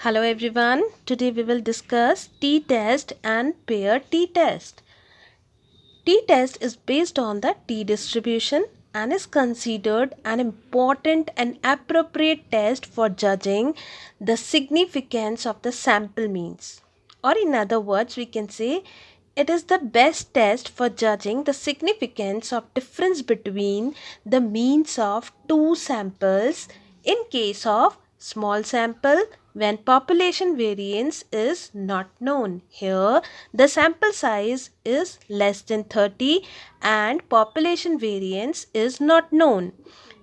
Hello everyone. Today we will discuss t-test and pair t-test. T-test is based on the t-distribution and is considered an important and appropriate test for judging the significance of the sample means. Or in other words, we can say it is the best test for judging the significance of difference between the means of two samples in case of small sample when population variance is not known. Here the sample size is less than 30 and population variance is not known.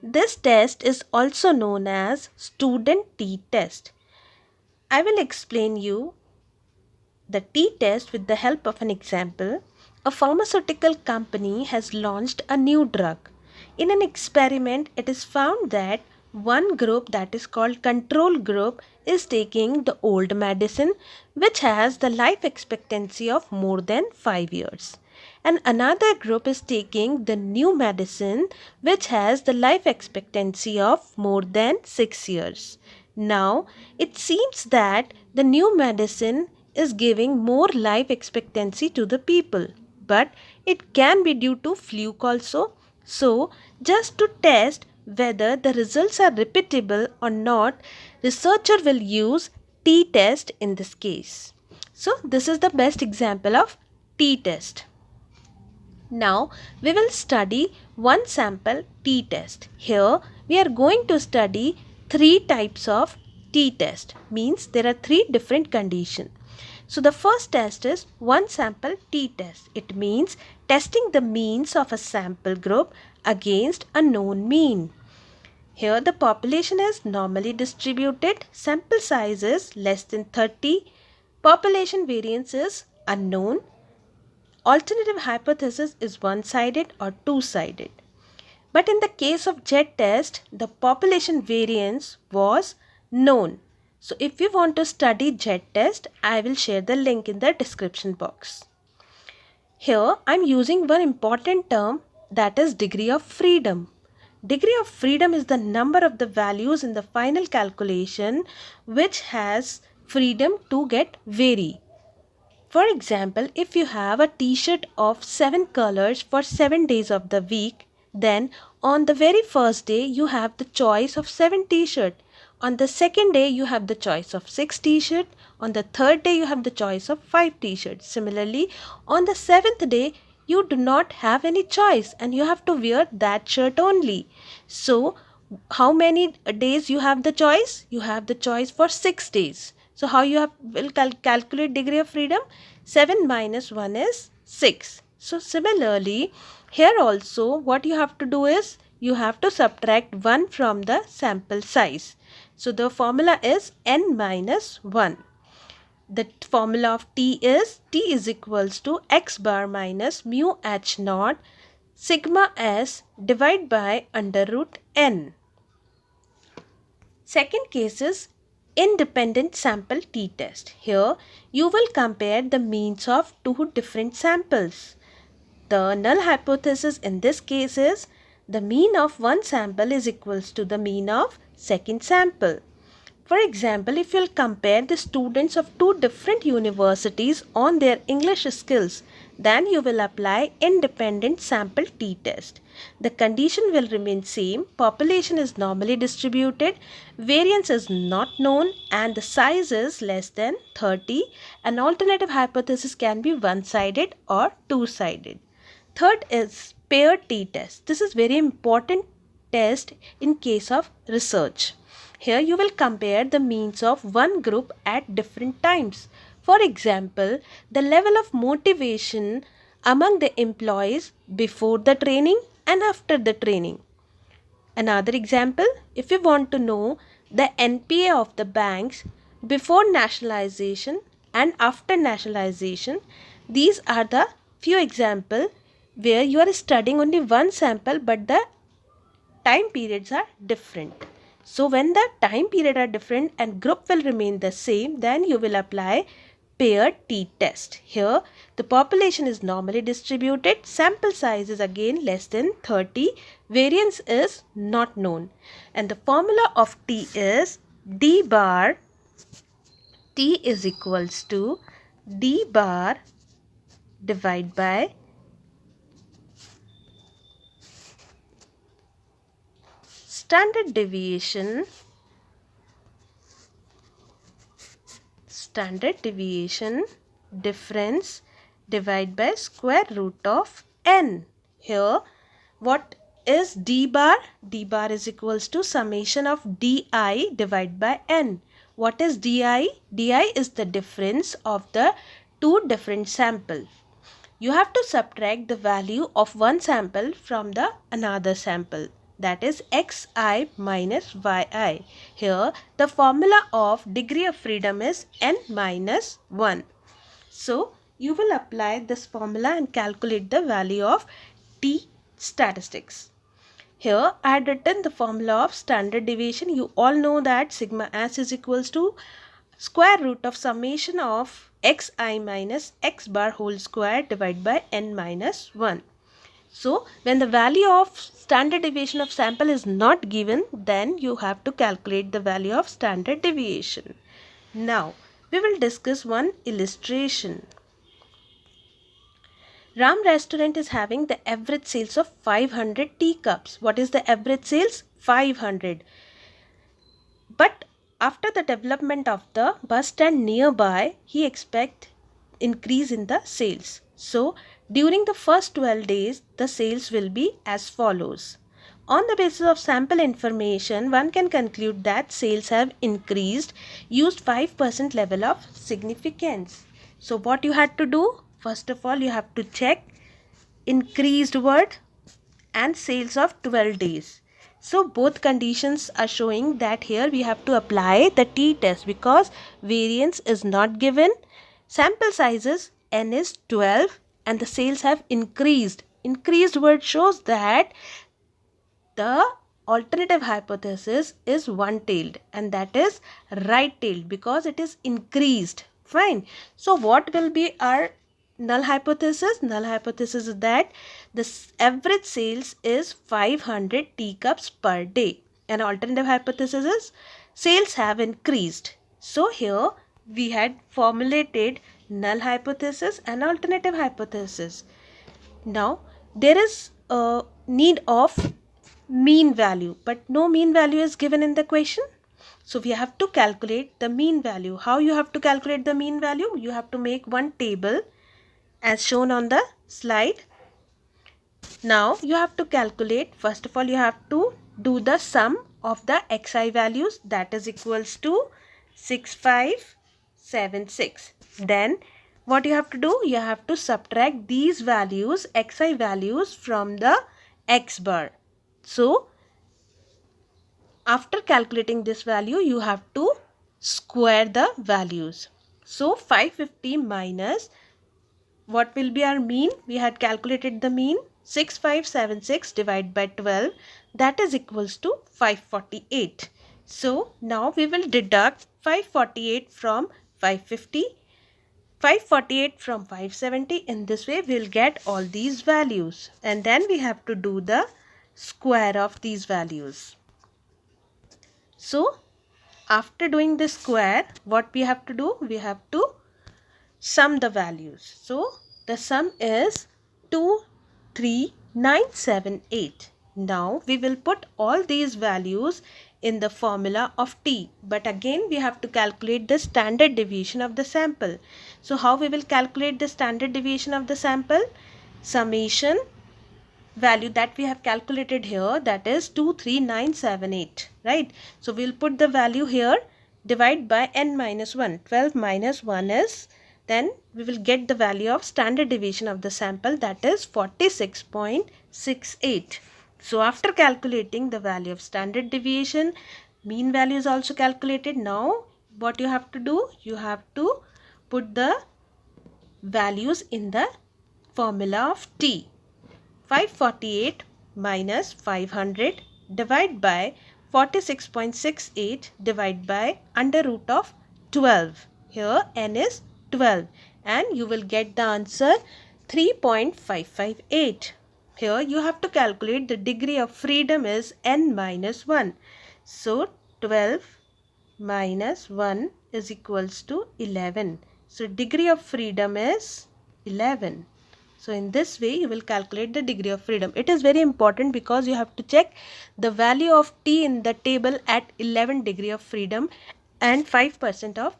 This test is also known as student t-test. I will explain you the t-test with the help of an example. A pharmaceutical company has launched a new drug. In an experiment, it is found that one group, that is called control group, is taking the old medicine which has the life expectancy of more than 5 years. And another group is taking the new medicine which has the life expectancy of more than 6 years. Now, it seems that the new medicine is giving more life expectancy to the people, but it can be due to fluke also. So, just to test whether the results are repeatable or not, researcher will use t-test in this case. So, this is the best example of t-test. Now we will study one sample t-test. Here we are going to study three types of t-test. Means there are three different conditions. So the first test is one sample t-test. It means testing the means of a sample group against a known mean. Here the population is normally distributed, sample size is less than 30, population variance is unknown. Alternative hypothesis is one-sided or two-sided. But in the case of z-test, the population variance was known. So if you want to study z-test, I will share the link in the description box. Here I am using one important term, that is degree of freedom. Degree of freedom is the number of the values in the final calculation which has freedom to get vary. For example, if you have a t-shirt of 7 colors for 7 days of the week, then on the very first day you have the choice of 7 t-shirt. On the second day you have the choice of 6 t-shirt. On the third day you have the choice of 5 t-shirts. Similarly, on the seventh day you do not have any choice and you have to wear that shirt only. So, how many days you have the choice? You have the choice for 6 days. So how you will calculate degree of freedom? 7 minus 1 is 6. So similarly, here also what you have to do is you have to subtract 1 from the sample size. So the formula is n minus 1. The formula of t is equals to x bar minus mu h naught sigma s divided by under root n. Second case is independent sample t-test. Here you will compare the means of two different samples. The null hypothesis in this case is the mean of one sample is equals to the mean of second sample. For example, if you will compare the students of two different universities on their English skills, then you will apply independent sample t-test. The condition will remain same, population is normally distributed, variance is not known and the size is less than 30. An alternative hypothesis can be one-sided or two-sided. Third is pair t-test. This is very important test in case of research. Here you will compare the means of one group at different times. For example, the level of motivation among the employees before the training and after the training. Another example, if you want to know the NPA of the banks before nationalization and after nationalization, these are the few examples where you are studying only one sample but the time periods are different. So when the time period are different and group will remain the same, then you will apply pair t-test. Here the population is normally distributed, sample size is again less than 30, variance is not known and the formula of t is d bar T is equals to D bar divided by standard deviation difference divided by square root of n. Here what is D bar? D bar is equals to summation of Di divided by n. What is Di? Di is the difference of the two different samples. You have to subtract the value of one sample from the another sample, that is xi minus yi. Here the formula of degree of freedom is n minus 1. So you will apply this formula and calculate the value of t statistics. Here I had written the formula of standard deviation. You all know that sigma s is equals to square root of summation of xi minus x bar whole square divided by n minus 1. So when the value of standard deviation of sample is not given, then you have to calculate the value of standard deviation. Now we will discuss one illustration. Ram restaurant is having the average sales of 500 teacups. What is the average sales? 500. But after the development of the bus stand nearby, he expects increase in the sales. So during the first 12 days, the sales will be as follows. On the basis of sample information, one can conclude that sales have increased, used 5% level of significance. So what you had to do? First of all, you have to check increased word and sales of 12 days. So both conditions are showing that here we have to apply the t-test because variance is not given. Sample sizes n is 12 and the sales have increased. Increased word shows that the alternative hypothesis is one-tailed and that is right-tailed because it is increased. Fine. So what will be our null hypothesis? Null hypothesis is that the average sales is 500 teacups per day. And alternative hypothesis is sales have increased. So here we had formulated null hypothesis and alternative hypothesis. Now there is a need of mean value, but no mean value is given in the question. So we have to calculate the mean value. How you have to calculate the mean value? You have to make one table as shown on the slide. Now you have to calculate, first of all you have to do the sum of the xi values, that is equals to 6576. Then what you have to do? You have to subtract these values, xi values, from the x bar. So after calculating this value, you have to square the values. So 550 minus, what will be our mean? We had calculated the mean, 6576 divided by 12, that is equals to 548. So now we will deduct 548 from 550, 548 from 570. In this way we will get all these values and then we have to do the square of these values. So after doing the square, what we have to do? We have to sum the values. So the sum is 23978. Now we will put all these values in the formula of t, but again we have to calculate the standard deviation of the sample. So how we will calculate the standard deviation of the sample? Summation value that we have calculated here, that is 23978, right? So we'll put the value here, divide by n minus 1. 12 minus 1 is, then we will get the value of standard deviation of the sample, that is 46.68. So after calculating the value of standard deviation, mean value is also calculated. Now what you have to do? You have to put the values in the formula of t. 548 minus 500 divided by 46.68 divided by under root of 12. Here n is 12 and you will get the answer 3.558. Here you have to calculate the degree of freedom is n minus 1. So 12 minus 1 is equals to 11. So degree of freedom is 11. So in this way you will calculate the degree of freedom. It is very important because you have to check the value of t in the table at 11 degree of freedom and 5% of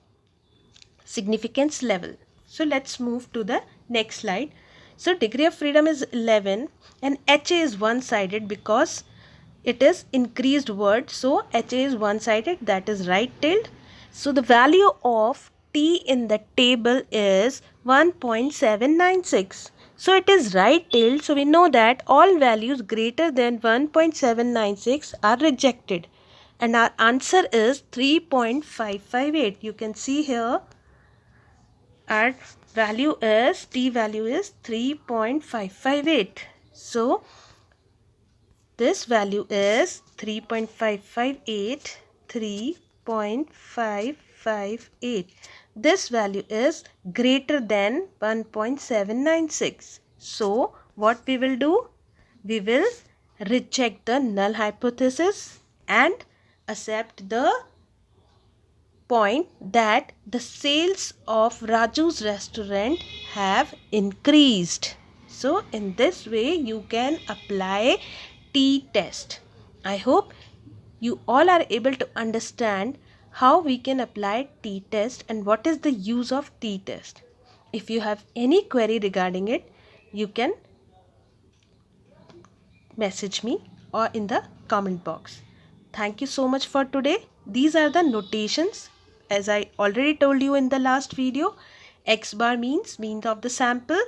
significance level. So let's move to the next slide. So degree of freedom is 11 and HA is one-sided because it is increased word. So HA is one-sided, that is right-tailed. So the value of T in the table is 1.796. So it is right-tailed. So we know that all values greater than 1.796 are rejected. And our answer is 3.558. You can see here our value is, T value is 3.558. So this value is 3.558, 3.558. This value is greater than 1.796. So what we will do? We will reject the null hypothesis and accept the point that the sales of Raju's restaurant have increased. So in this way you can apply t-test. I hope you all are able to understand how we can apply t-test and what is the use of t-test. If you have any query regarding it, you can message me or in the comment box. Thank you so much for today. These are the notations. As I already told you in the last video, x bar means mean of the sample.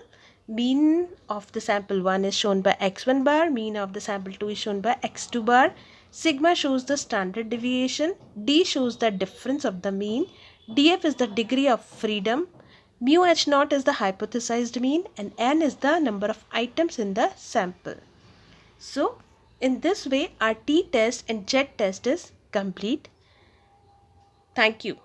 Mean of the sample 1 is shown by x1 bar. Mean of the sample 2 is shown by x2 bar. Sigma shows the standard deviation. D shows the difference of the mean. DF is the degree of freedom. Mu h naught is the hypothesized mean and n is the number of items in the sample. So in this way our t-test and z-test is complete. Thank you.